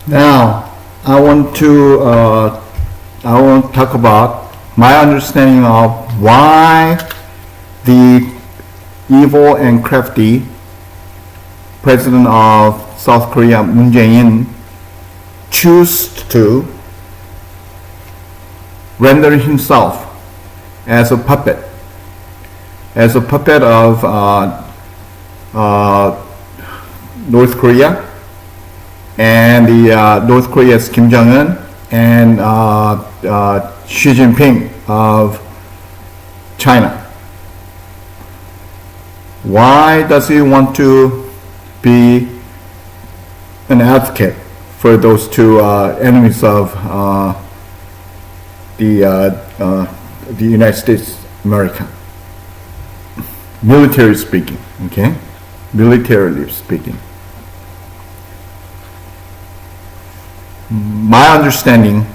Now, I want to talk about my understanding of why the evil and crafty president of South Korea, Moon Jae-In, choose to render himself as a puppet of North Korea and the North Korea's Kim Jong-un and Xi Jinping of China. Why does he want to be an advocate for those two enemies of the United States of America? Militarily speaking, okay? Militarily speaking. My understanding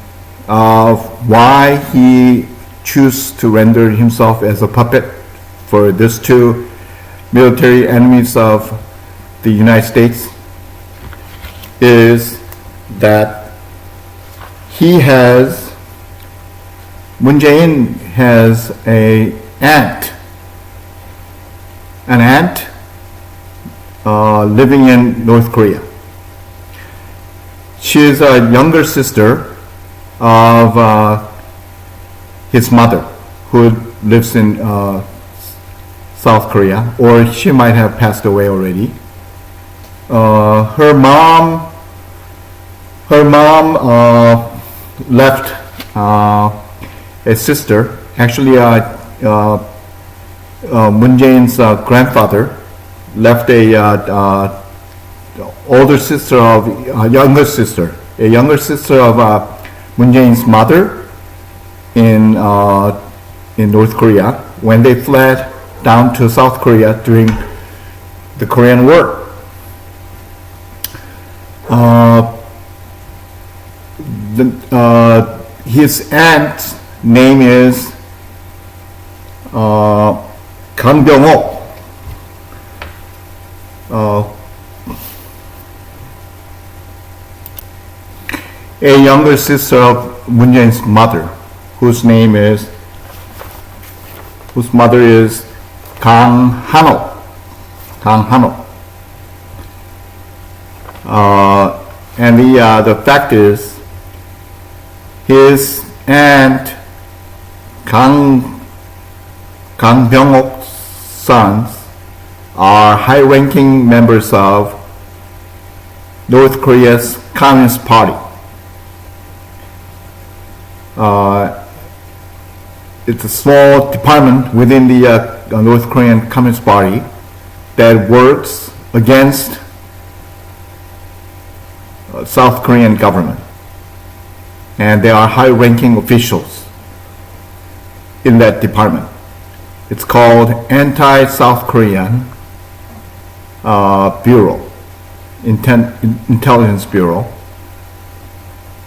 of why he chose to render himself as a puppet for these two military enemies of the United States is that Moon Jae-in has an aunt living in North Korea. She is a younger sister of his mother, who lives in South Korea, or she might have passed away already. Her mom left a sister. Actually, Moon Jae-in's grandfather left a younger sister of Moon Jae-in's mother in North Korea when they fled down to South Korea during the Korean War. His aunt's name is Kang Byung-ok. A younger sister of Moon Jae-in's mother, whose mother is Kang Han-ok. And the fact is, his aunt Kang Byung-ok's sons are high-ranking members of North Korea's Communist Party. It's a small department within the North Korean Communist Party that works against South Korean government. And there are high-ranking officials in that department. It's called Anti-South Korean Bureau, Intelligence Bureau.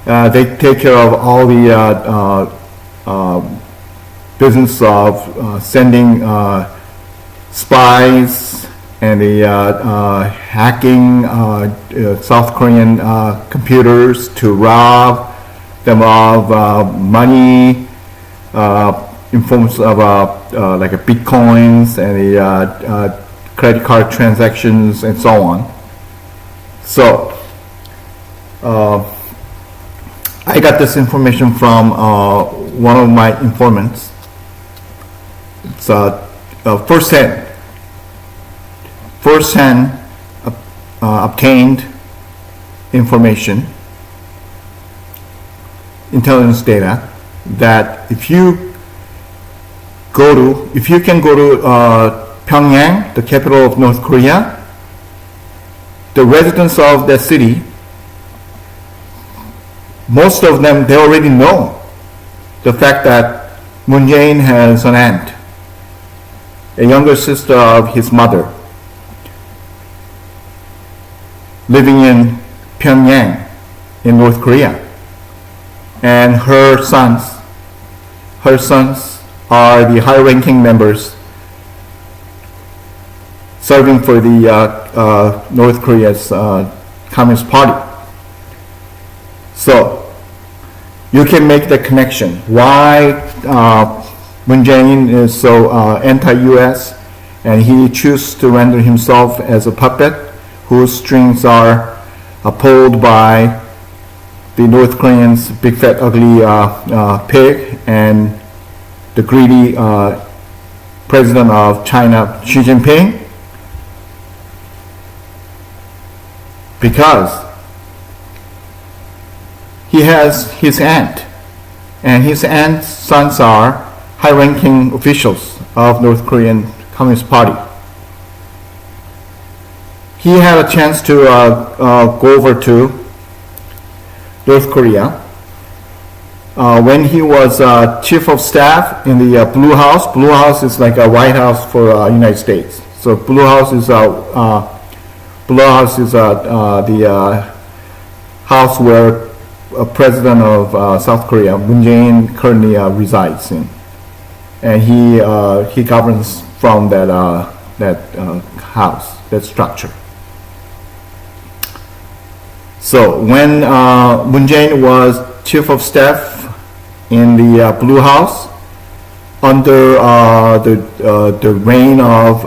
They take care of all the business of sending spies and the hacking South Korean computers to rob them of money, in forms of like bitcoins and the credit card transactions and so on. So I got this information from one of my informants. It's first-hand obtained information, intelligence data, that if you can go to Pyongyang, the capital of North Korea, the residents of that city, most of them, they already know the fact that Moon Jae-in has an aunt, a younger sister of his mother, living in Pyongyang in North Korea. And her sons are the high-ranking members serving for the North Korea's Communist Party. So you can make the connection. Why Moon Jae-in is so anti-US, and he chooses to render himself as a puppet whose strings are pulled by the North Koreans' big fat ugly pig and the greedy president of China, Xi Jinping, because he has his aunt, and his aunt's sons are high-ranking officials of North Korean Communist Party. He had a chance to go over to North Korea when he was chief of staff in the Blue House. Blue House is like a White House for United States. So Blue House is the house where President of South Korea, Moon Jae-in, currently resides in, and he governs from that house, that structure. So when Moon Jae-in was chief of staff in the Blue House under the reign of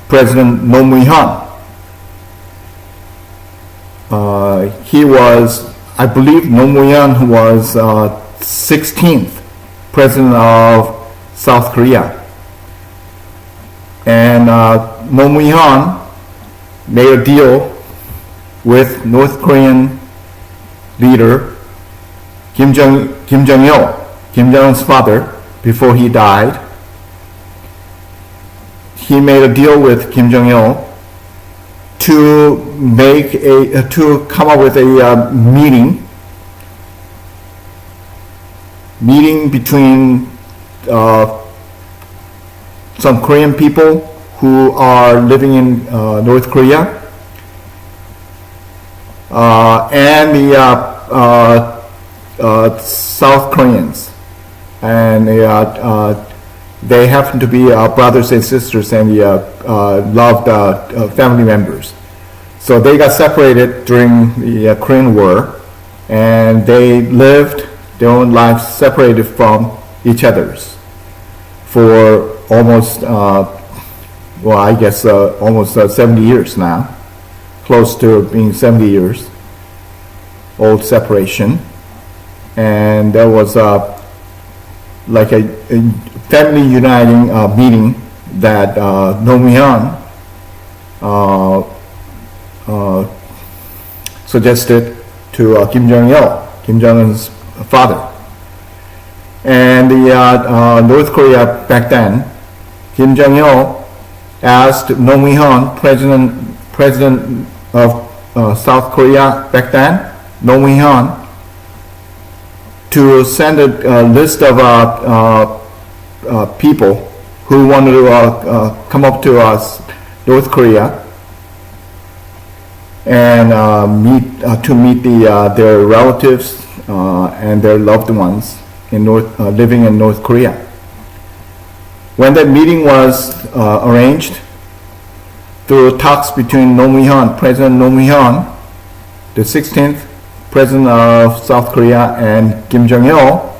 President Roh Moo-hyun, he was, I believe, Roh Moo-hyun was 16th president of South Korea, and Roh Moo-hyun made a deal with North Korean leader Kim Jong-il, Kim Jong-un's father, before he died. He made a deal with Kim Jong-il to come up with a meeting between some Korean people who are living in North Korea and the South Koreans, and they happen to be brothers and sisters and loved family members. So they got separated during the Korean War, and they lived their own lives separated from each other's for almost, almost 70 years now, close to being 70 years old separation. And there was like a family uniting meeting that Roh Moo-hyun suggested to Kim Jong-il, Kim Jong-un's father. And the North Korea back then, Kim Jong-il asked Roh Moo-hyun, president of South Korea back then, Roh Moo-hyun, to send a list of people who wanted to come up to North Korea and meet their relatives and their loved ones living in North Korea. When that meeting was arranged through talks between President Roh Moo-hyun, the 16th President of South Korea, and Kim Jong-il,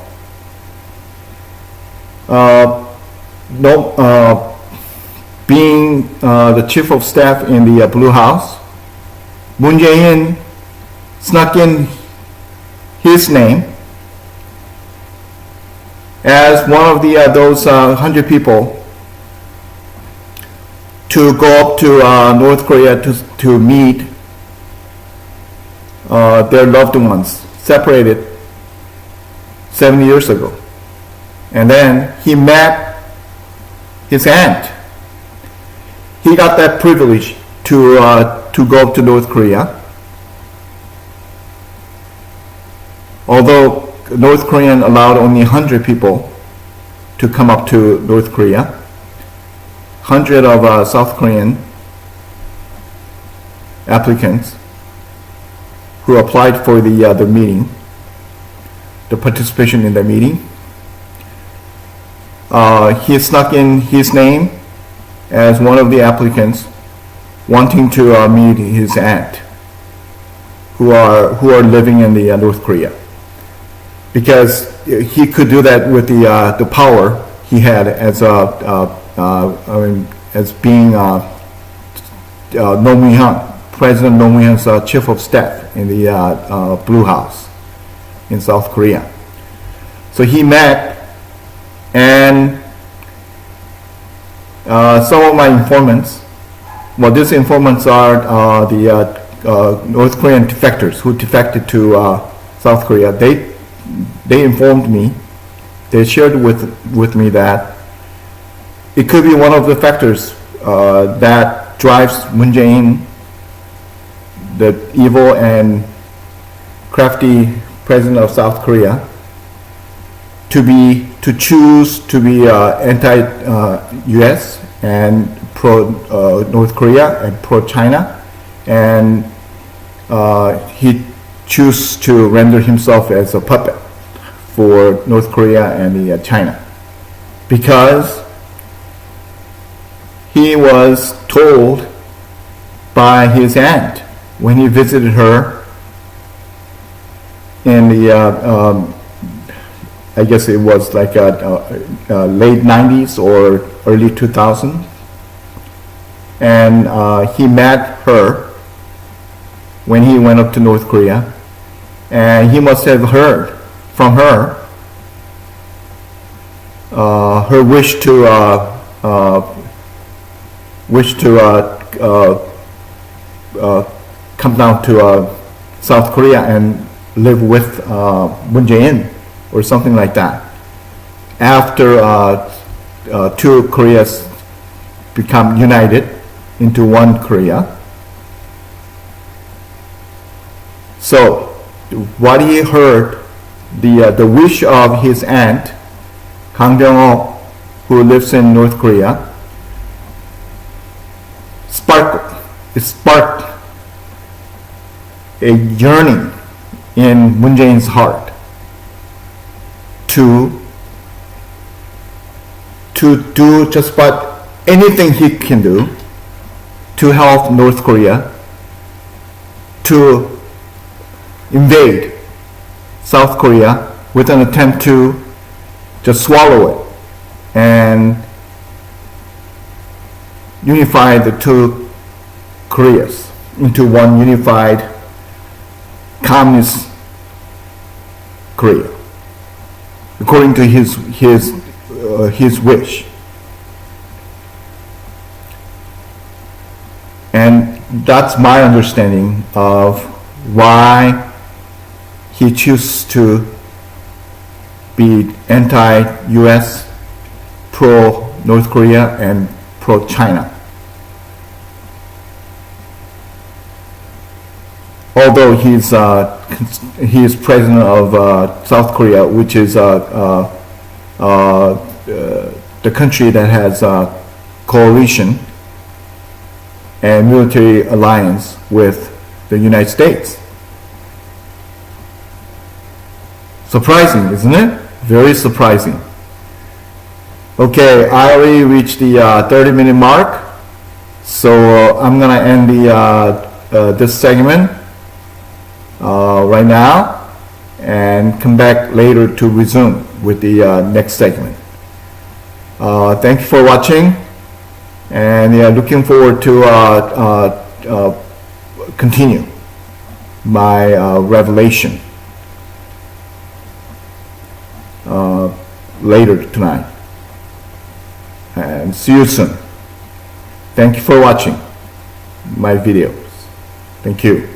being the chief of staff in the Blue House, Moon Jae-in snuck in his name as one of those 100 people to go up to North Korea to meet their loved ones, separated 70 years ago. And then he met his aunt. He got that privilege to go up to North Korea. Although North Korea allowed only 100 people to come up to North Korea, 100 of South Korean applicants who applied for the meeting, the participation in the meeting. He snuck in his name as one of the applicants wanting to meet his aunt. who are living in the North Korea, because he could do that with the power he had as as being Roh Moo-hyun, President Roh Moo-hyun's chief of staff in the Blue House in South Korea. So he met, and some of my informants, well, these informants are the North Korean defectors who defected to South Korea. They informed me, they shared with me that it could be one of the factors that drives Moon Jae-in, the evil and crafty president of South Korea, to choose to be anti-US and pro North Korea and pro China, and he chose to render himself as a puppet for North Korea and China, because he was told by his aunt when he visited her in the I guess it was like late 90s or early 2000s, and he met her when he went up to North Korea, and he must have heard from her her wish to come down to South Korea and live with Moon Jae-in or something like that, after two Koreas become united into one Korea. So what he heard, the wish of his aunt Kang Byung-ho, who lives in North Korea, sparked a yearning in Moon Jae-in's heart to do just about anything he can do to help North Korea to invade South Korea with an attempt to just swallow it and unify the two Koreas into one unified communist Korea, according to his wish. And that's my understanding of why he chose to be anti-US, pro-North Korea, and pro-China. Although he is president of South Korea, which is the country that has a coalition and military alliance with the United States. Surprising, isn't it? Very surprising. Okay, I already reached the 30-minute mark, so I'm gonna end this segment right now and come back later to resume with the next segment. Thank you for watching, and looking forward to continue my revelation later tonight, and see you soon. Thank you for watching my videos. Thank you.